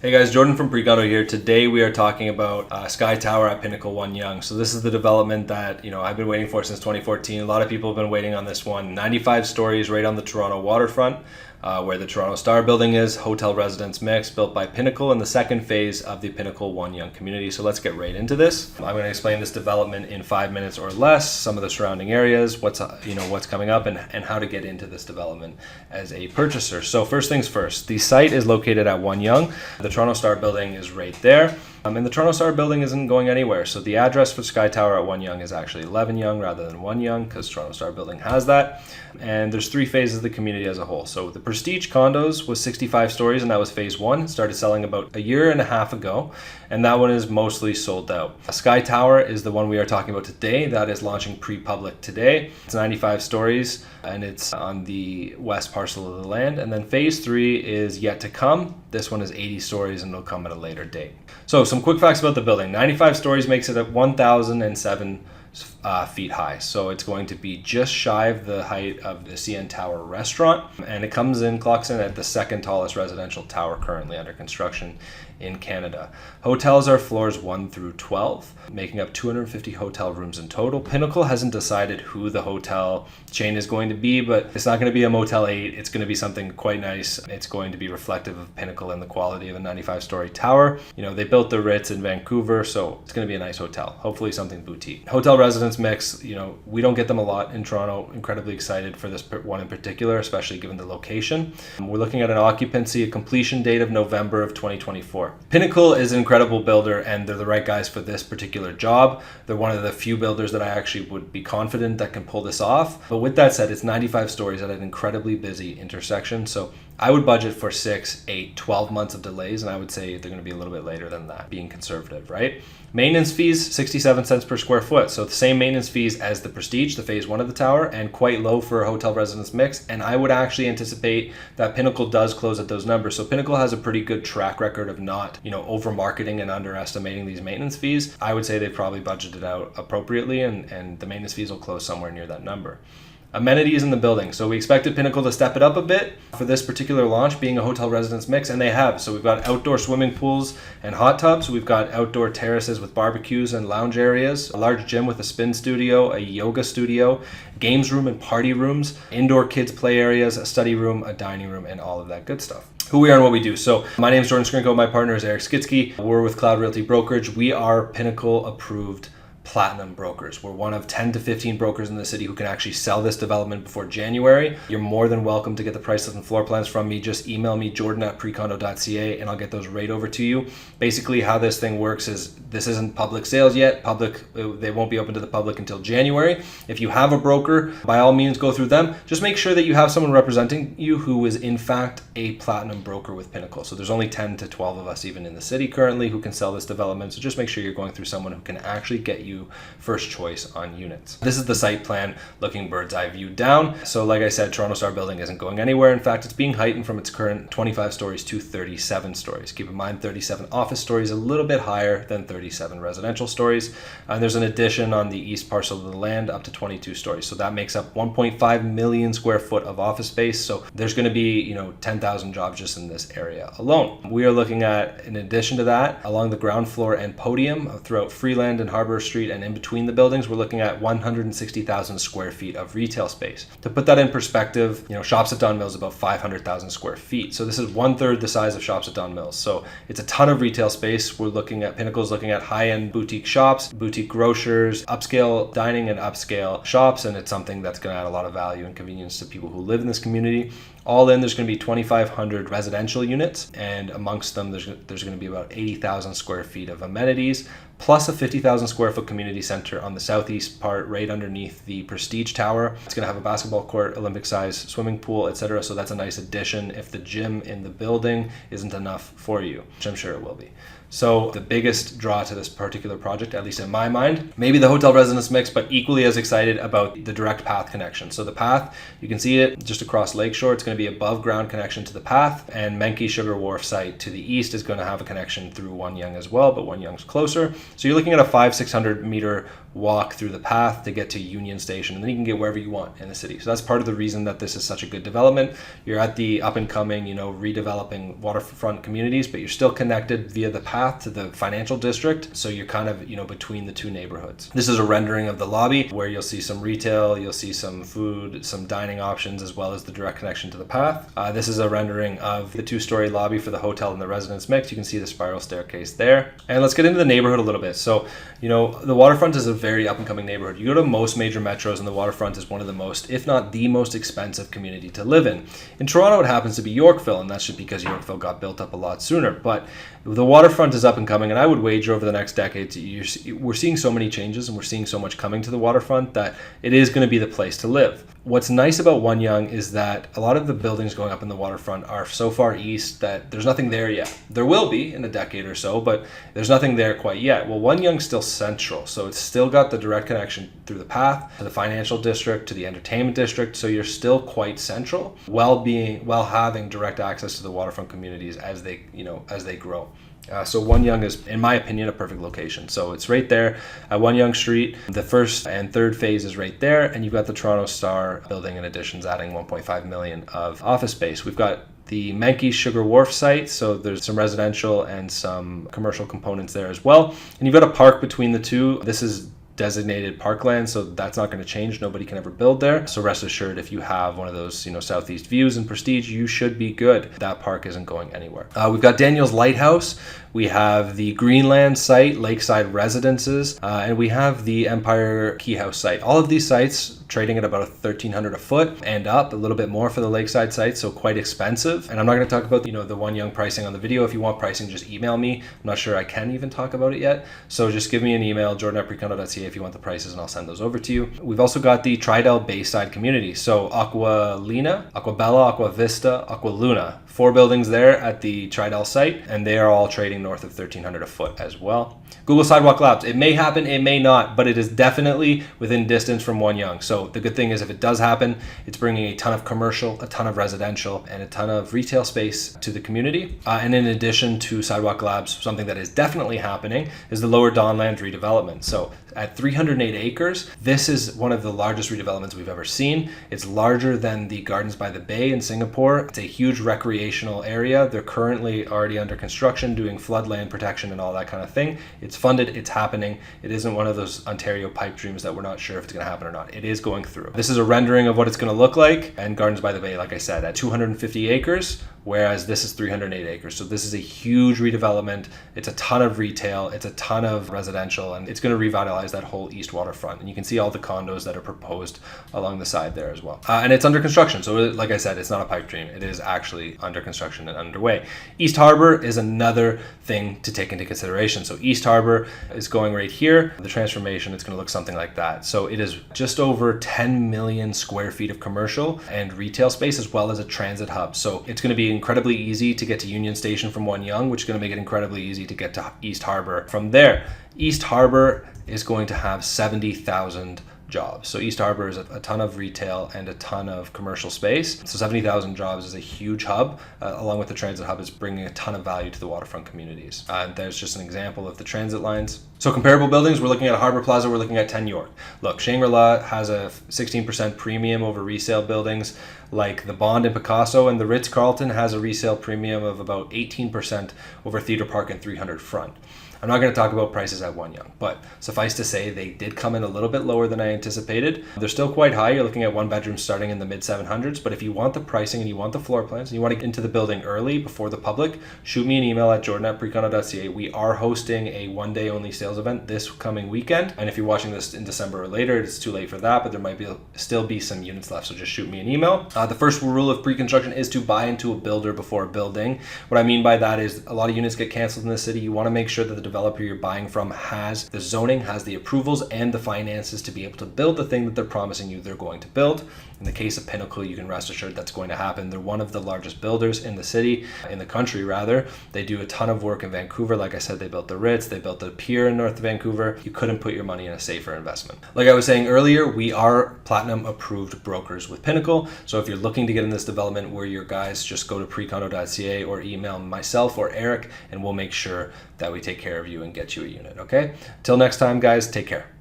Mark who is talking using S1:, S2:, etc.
S1: Hey guys, Jordan from Condo here. Today we are talking about SkyTower at Pinnacle One Yonge. So this is the development that I've been waiting for since 2014. A lot of people have been waiting on this one. 95 stories right on the Toronto Waterfront, where the Toronto Star building is, hotel residence mix, built by Pinnacle in the second phase of the Pinnacle One Yonge community. So let's get right into this. I'm going to explain this development in 5 minutes or less, some of the surrounding areas, what's coming up, and how to get into this development as a purchaser. So first things first, the site is located at One Yonge. The Toronto Star building is right there. And the Toronto Star building isn't going anywhere. So the address for SkyTower at One Yonge is actually 11 Yonge rather than One Yonge, because Toronto Star building has that. And there's 3 phases of the community as a whole. So the Prestige Condos was 65 stories, and that was phase 1. It started selling about a year and a half ago, and that one is mostly sold out. SkyTower is the one we are talking about today. That is launching pre-public today. It's 95 stories, and it's on the west parcel of the land. And then phase 3 is yet to come. This one is 80 stories, and it'll come at a later date. So some quick facts about the building. 95 stories makes it at 1,007 feet high. So it's going to be just shy of the height of the CN Tower restaurant. And it clocks in at the second tallest residential tower currently under construction in Canada. Hotels are floors 1 through 12, making up 250 hotel rooms in total. Pinnacle hasn't decided who the hotel chain is going to be, but it's not going to be a Motel 8. It's going to be something quite nice. It's going to be reflective of Pinnacle and the quality of a 95-story tower. They built the Ritz in Vancouver, so it's going to be a nice hotel. Hopefully something boutique. Hotel residence mix, we don't get them a lot in Toronto. Incredibly excited for this one in particular, especially given the location. We're looking at a completion date of November of 2024. Pinnacle is an incredible builder, and they're the right guys for this particular job. They're one of the few builders that I actually would be confident that can pull this off. But with that said, it's 95 stories at an incredibly busy intersection. So I would budget for 6, 8, 12 months of delays, and I would say they're going to be a little bit later than that, being conservative, right? Maintenance fees, 67 cents per square foot. So the same maintenance fees as the Prestige, the phase 1 of the tower, and quite low for a hotel residence mix. And I would actually anticipate that Pinnacle does close at those numbers. So Pinnacle has a pretty good track record of not, over marketing and underestimating these maintenance fees. I would say they've probably budgeted out appropriately, and the maintenance fees will close somewhere near that number. Amenities in the building. So we expected Pinnacle to step it up a bit for this particular launch, being a hotel residence mix, and they have. So we've got outdoor swimming pools and hot tubs. We've got outdoor terraces with barbecues and lounge areas, a large gym with a spin studio, a yoga studio, games room and party rooms, indoor kids play areas, a study room, a dining room, and all of that good stuff. Who we are and what we do. So my name is Jordan Skrinko. My partner is Eric Skitsky. We're with Cloud Realty Brokerage. We are Pinnacle approved platinum brokers. We're one of 10 to 15 brokers in the city who can actually sell this development before January. You're more than welcome to get the price list and floor plans from me. Just email me, jordan@precondo.ca, and I'll get those right over to you. Basically, how this thing works is this isn't public sales yet. They won't be open to the public until January. If you have a broker, by all means, go through them. Just make sure that you have someone representing you who is in fact a platinum broker with Pinnacle. So there's only 10 to 12 of us even in the city currently who can sell this development. So just make sure you're going through someone who can actually get you first choice on units. This is the site plan looking bird's eye view down. So like I said, Toronto Star building isn't going anywhere. In fact, it's being heightened from its current 25 stories to 37 stories. Keep in mind, 37 office stories, a little bit higher than 37 residential stories. And there's an addition on the east parcel of the land up to 22 stories. So that makes up 1.5 million square foot of office space. So there's going to be, 10,000 jobs just in this area alone. We are looking at, in addition to that, along the ground floor and podium throughout Freeland and Harbor Street and in between the buildings, we're looking at 160,000 square feet of retail space. To put that in perspective, Shops at Don Mills is about 500,000 square feet. So this is 1/3 the size of Shops at Don Mills. So it's a ton of retail space. Pinnacle's looking at high-end boutique shops, boutique grocers, upscale dining and upscale shops, and it's something that's going to add a lot of value and convenience to people who live in this community. All in, there's going to be 2,500 residential units, and amongst them, there's going to be about 80,000 square feet of amenities, plus a 50,000 square foot community center on the southeast part, right underneath the Prestige Tower. It's going to have a basketball court, Olympic-sized swimming pool, etc. So that's a nice addition if the gym in the building isn't enough for you, which I'm sure it will be. So the biggest draw to this particular project, at least in my mind, maybe the hotel residence mix, but equally as excited about the direct path connection. So the path, you can see it just across Lakeshore. It's going to be above ground connection to the path, and Menke Sugar Wharf site to the east is going to have a connection through One Yonge as well, but One Yonge's closer. So you're looking at a 500-600 meter walk through the path to get to Union Station, and then you can get wherever you want in the city. So that's part of the reason that this is such a good development. You're at the up and coming, redeveloping waterfront communities, but you're still connected via the path to the financial district. So you're kind of, between the two neighborhoods. This is a rendering of the lobby where you'll see some retail, you'll see some food, some dining options, as well as the direct connection to the path. This is a rendering of the 2-story lobby for the hotel and the residence mix. You can see the spiral staircase there. And let's get into the neighborhood a little bit. So, the waterfront is a very up and coming neighborhood. You go to most major metros and the waterfront is one of the most, if not the most expensive community to live in. In Toronto, it happens to be Yorkville, and that's just because Yorkville got built up a lot sooner. But the waterfront is up and coming, and I would wager over the next decade, we're seeing so many changes and we're seeing so much coming to the waterfront that it is going to be the place to live. What's nice about One Yonge is that a lot of the buildings going up in the waterfront are so far east that there's nothing there yet. There will be in a decade or so, but there's nothing there quite yet. Well, One Yonge's still central, so it's still got the direct connection through the path to the financial district, to the entertainment district, so you're still quite central while having direct access to the waterfront communities as they grow. So One Yonge is, in my opinion, a perfect location. So it's right there at One Yonge Street. The first and third phase is right there, and you've got the Toronto Star building and additions adding 1.5 million of office space. We've got the Menke Sugar Wharf site, so there's some residential and some commercial components there as well. And you've got a park between the two. This is designated parkland, so that's not going to change. Nobody can ever build there. So rest assured, if you have one of those, southeast views and prestige, you should be good. That park isn't going anywhere. We've got Daniel's Lighthouse. We have the Greenland site, Lakeside Residences, and we have the Empire Key House site. All of these sites trading at about $1,300 a foot and up, a little bit more for the Lakeside site, so quite expensive. And I'm not going to talk about the One Yonge pricing on the video. If you want pricing, just email me. I'm not sure I can even talk about it yet. So just give me an email, jordan@precondo.ca, if you want the prices, and I'll send those over to you. We've also got the Tridel Bayside community. So Aqua Lina, Aqua Bella, Aqua Vista, Aqua Luna. 4 buildings there at the Tridel site, and they are all trading north of $1,300 a foot as well. Google Sidewalk Labs. It may happen, it may not, but it is definitely within distance from One Yonge. So the good thing is if it does happen, it's bringing a ton of commercial, a ton of residential, and a ton of retail space to the community. And in addition to Sidewalk Labs, something that is definitely happening is the Lower Dawnlands redevelopment. So at 308 acres, this is one of the largest redevelopments we've ever seen. It's larger than the Gardens by the Bay in Singapore. It's a huge recreational area. They're currently already under construction, doing floodland protection and all that kind of thing. It's funded, it's happening. It isn't one of those Ontario pipe dreams that we're not sure if it's going to happen or not. It is going through. This is a rendering of what it's going to look like. And Gardens by the Bay, like I said, at 250 acres, whereas this is 308 acres. So this is a huge redevelopment. It's a ton of retail, it's a ton of residential, and it's going to revitalize that whole east waterfront. And you can see all the condos that are proposed along the side there as well. And it's under construction. So like I said, it's not a pipe dream. It is actually under construction and underway. East Harbor is another thing to take into consideration. So East Harbor is going right here. The transformation, it's going to look something like that. So it is just over 10 million square feet of commercial and retail space, as well as a transit hub. So it's going to be incredibly easy to get to Union Station from One Yonge, which is going to make it incredibly easy to get to East Harbor from there. East Harbor is going to have 70,000 jobs. So East Harbor is a ton of retail and a ton of commercial space. So 70,000 jobs is a huge hub, along with the transit hub is bringing a ton of value to the waterfront communities. There's just an example of the transit lines. So comparable buildings, we're looking at Harbor Plaza, we're looking at 10 York. Look, Shangri-La has a 16% premium over resale buildings like the Bond and Picasso, and the Ritz-Carlton has a resale premium of about 18% over Theatre Park and 300 Front. I'm not going to talk about prices at One Yonge, but suffice to say they did come in a little bit lower than I anticipated. They're still quite high. You're looking at one bedrooms starting in the mid 700s, but if you want the pricing and you want the floor plans and you want to get into the building early before the public, shoot me an email at jordan@precondo.ca. We are hosting a one-day only sales event this coming weekend, and if you're watching this in December or later, it's too late for that, but there might still be some units left, so just shoot me an email. The first rule of pre-construction is to buy into a builder before building. What I mean by that is a lot of units get canceled in the city. You want to make sure that the developer you're buying from has the zoning, has the approvals and the finances to be able to build the thing that they're promising you they're going to build. In the case of Pinnacle, you can rest assured that's going to happen. They're one of the largest builders in the city, in the country rather. They do a ton of work in Vancouver. Like I said, they built the Ritz, they built the pier north of Vancouver, you couldn't put your money in a safer investment. Like I was saying earlier, we are platinum approved brokers with Pinnacle. So if you're looking to get in this development, we're your guys. Just go to precondo.ca or email myself or Eric, and we'll make sure that we take care of you and get you a unit. Okay? Till next time, guys, take care.